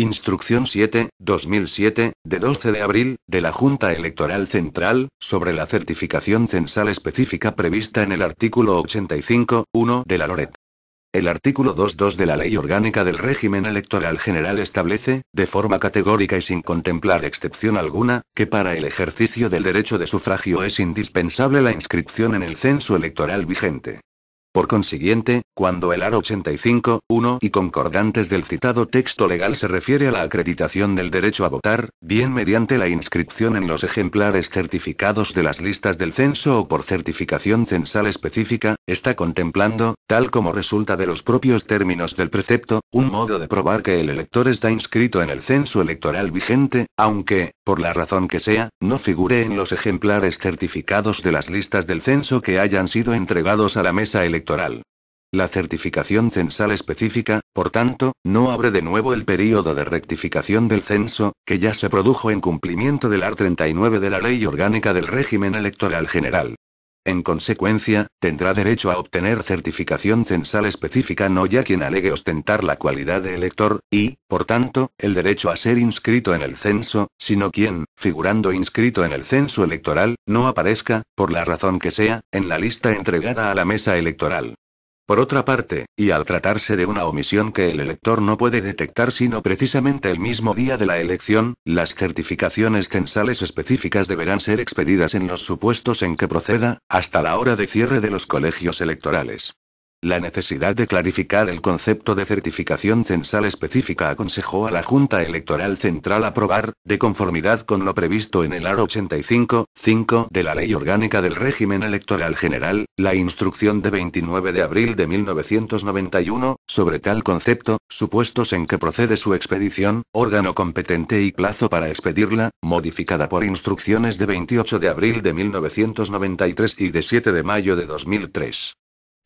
Instrucción 7/2007, de 12 de abril, de la Junta Electoral Central, sobre la certificación censal específica prevista en el artículo 85(1) de la LORET. El artículo 2.2 de la Ley Orgánica del Régimen Electoral General establece, de forma categórica y sin contemplar excepción alguna, que para el ejercicio del derecho de sufragio es indispensable la inscripción en el censo electoral vigente. Por consiguiente, cuando el art. 85(1) y concordantes del citado texto legal se refiere a la acreditación del derecho a votar, bien mediante la inscripción en los ejemplares certificados de las listas del censo o por certificación censal específica, está contemplando, tal como resulta de los propios términos del precepto, un modo de probar que el elector está inscrito en el censo electoral vigente, aunque, por la razón que sea, no figure en los ejemplares certificados de las listas del censo que hayan sido entregados a la mesa electoral. La certificación censal específica, por tanto, no abre de nuevo el período de rectificación del censo, que ya se produjo en cumplimiento del art. 39 de la Ley Orgánica del Régimen Electoral General. En consecuencia, tendrá derecho a obtener certificación censal específica no ya quien alegue ostentar la cualidad de elector, y, por tanto, el derecho a ser inscrito en el censo, sino quien, figurando inscrito en el censo electoral, no aparezca, por la razón que sea, en la lista entregada a la mesa electoral. Por otra parte, y al tratarse de una omisión que el elector no puede detectar sino precisamente el mismo día de la elección, las certificaciones censales específicas deberán ser expedidas en los supuestos en que proceda, hasta la hora de cierre de los colegios electorales. La necesidad de clarificar el concepto de certificación censal específica aconsejó a la Junta Electoral Central aprobar, de conformidad con lo previsto en el art. 85(5) de la Ley Orgánica del Régimen Electoral General, la instrucción de 29 de abril de 1991, sobre tal concepto, supuestos en que procede su expedición, órgano competente y plazo para expedirla, modificada por instrucciones de 28 de abril de 1993 y de 7 de mayo de 2003.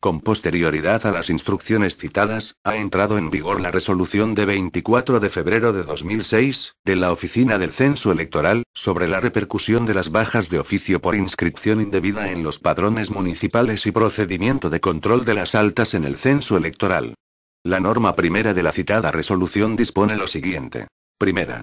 Con posterioridad a las instrucciones citadas, ha entrado en vigor la resolución de 24 de febrero de 2006, de la Oficina del Censo Electoral, sobre la repercusión de las bajas de oficio por inscripción indebida en los padrones municipales y procedimiento de control de las altas en el censo electoral. La norma primera de la citada resolución dispone lo siguiente. Primera.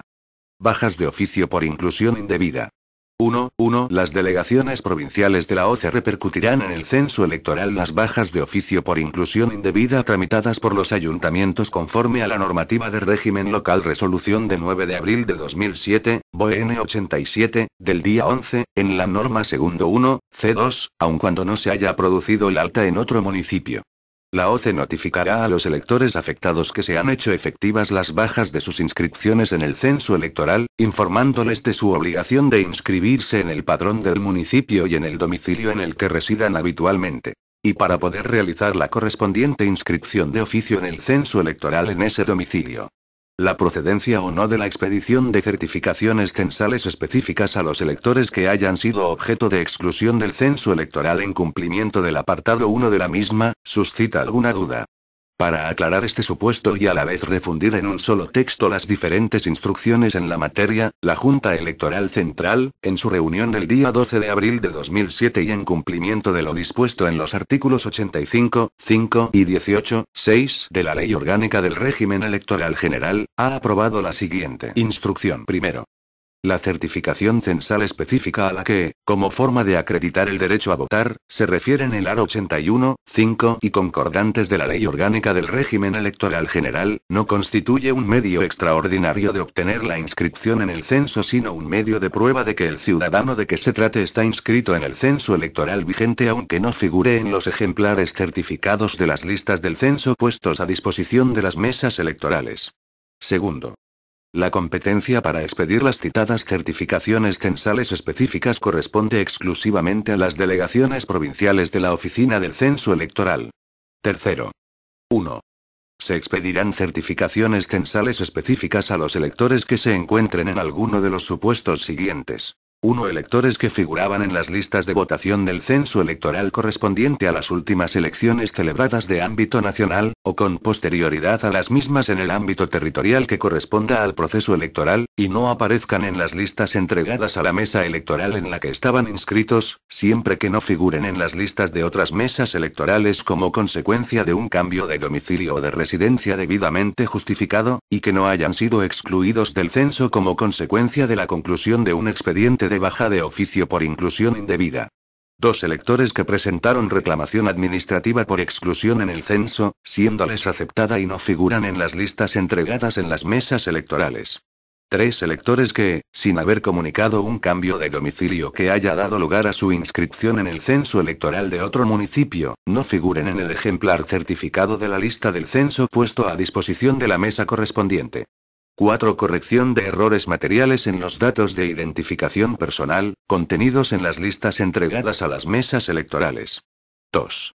Bajas de oficio por inclusión indebida. 1. Las delegaciones provinciales de la OCE repercutirán en el censo electoral las bajas de oficio por inclusión indebida tramitadas por los ayuntamientos conforme a la normativa de régimen local resolución de 9 de abril de 2007, BON 87, del día 11, en la norma segundo 1, C2, aun cuando no se haya producido el alta en otro municipio. La OCE notificará a los electores afectados que se han hecho efectivas las bajas de sus inscripciones en el censo electoral, informándoles de su obligación de inscribirse en el padrón del municipio y en el domicilio en el que residan habitualmente. Y para poder realizar la correspondiente inscripción de oficio en el censo electoral en ese domicilio. La procedencia o no de la expedición de certificaciones censales específicas a los electores que hayan sido objeto de exclusión del censo electoral en cumplimiento del apartado 1 de la misma, suscita alguna duda. Para aclarar este supuesto y a la vez refundir en un solo texto las diferentes instrucciones en la materia, la Junta Electoral Central, en su reunión del día 12 de abril de 2007 y en cumplimiento de lo dispuesto en los artículos 85, 5 y 18, 6 de la Ley Orgánica del Régimen Electoral General, ha aprobado la siguiente instrucción. Primero. La certificación censal específica a la que, como forma de acreditar el derecho a votar, se refieren el art. 81, 5 y concordantes de la Ley Orgánica del Régimen Electoral General, no constituye un medio extraordinario de obtener la inscripción en el censo sino un medio de prueba de que el ciudadano de que se trate está inscrito en el censo electoral vigente aunque no figure en los ejemplares certificados de las listas del censo puestos a disposición de las mesas electorales. Segundo. La competencia para expedir las citadas certificaciones censales específicas corresponde exclusivamente a las delegaciones provinciales de la Oficina del Censo Electoral. Tercero. 1. Se expedirán certificaciones censales específicas a los electores que se encuentren en alguno de los supuestos siguientes. 1 electores que figuraban en las listas de votación del censo electoral correspondiente a las últimas elecciones celebradas de ámbito nacional, o con posterioridad a las mismas en el ámbito territorial que corresponda al proceso electoral, y no aparezcan en las listas entregadas a la mesa electoral en la que estaban inscritos, siempre que no figuren en las listas de otras mesas electorales como consecuencia de un cambio de domicilio o de residencia debidamente justificado, y que no hayan sido excluidos del censo como consecuencia de la conclusión de un expediente de baja de oficio por inclusión indebida. 2 electores que presentaron reclamación administrativa por exclusión en el censo, siéndoles aceptada y no figuran en las listas entregadas en las mesas electorales. 3 electores que, sin haber comunicado un cambio de domicilio que haya dado lugar a su inscripción en el censo electoral de otro municipio, no figuren en el ejemplar certificado de la lista del censo puesto a disposición de la mesa correspondiente. 4 corrección de errores materiales en los datos de identificación personal, contenidos en las listas entregadas a las mesas electorales. 2.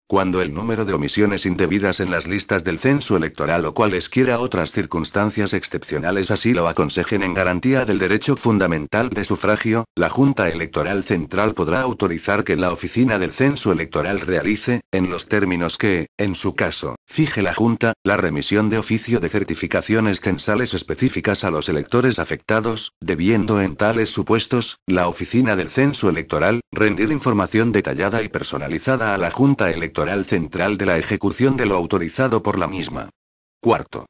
Cuando el número de omisiones indebidas en las listas del censo electoral o cualesquiera otras circunstancias excepcionales así lo aconsejen en garantía del derecho fundamental de sufragio, la Junta Electoral Central podrá autorizar que la oficina del censo electoral realice, en los términos que, en su caso, fije la Junta, la remisión de oficio de certificaciones censales específicas a los electores afectados, debiendo en tales supuestos, la oficina del censo electoral, rendir información detallada y personalizada a la Junta Electoral Central de la ejecución de lo autorizado por la misma. 4.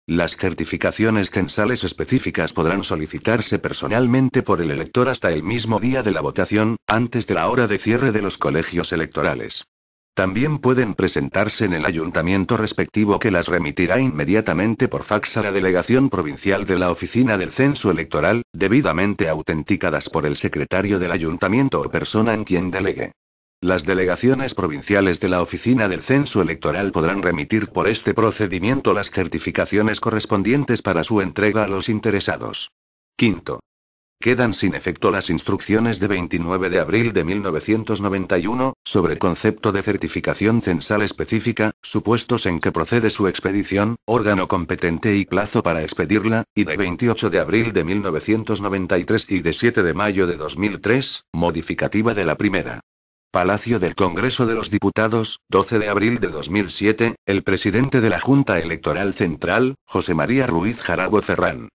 Las certificaciones censales específicas podrán solicitarse personalmente por el elector hasta el mismo día de la votación, antes de la hora de cierre de los colegios electorales. También pueden presentarse en el ayuntamiento respectivo que las remitirá inmediatamente por fax a la delegación provincial de la oficina del censo electoral, debidamente autenticadas por el secretario del ayuntamiento o persona en quien delegue. Las delegaciones provinciales de la oficina del censo electoral podrán remitir por este procedimiento las certificaciones correspondientes para su entrega a los interesados. 5. Quedan sin efecto las instrucciones de 29 de abril de 1991, sobre concepto de certificación censal específica, supuestos en que procede su expedición, órgano competente y plazo para expedirla, y de 28 de abril de 1993 y de 7 de mayo de 2003, modificativa de la primera. Palacio del Congreso de los Diputados, 12 de abril de 2007, el presidente de la Junta Electoral Central, José María Ruiz Jarabo Ferrán.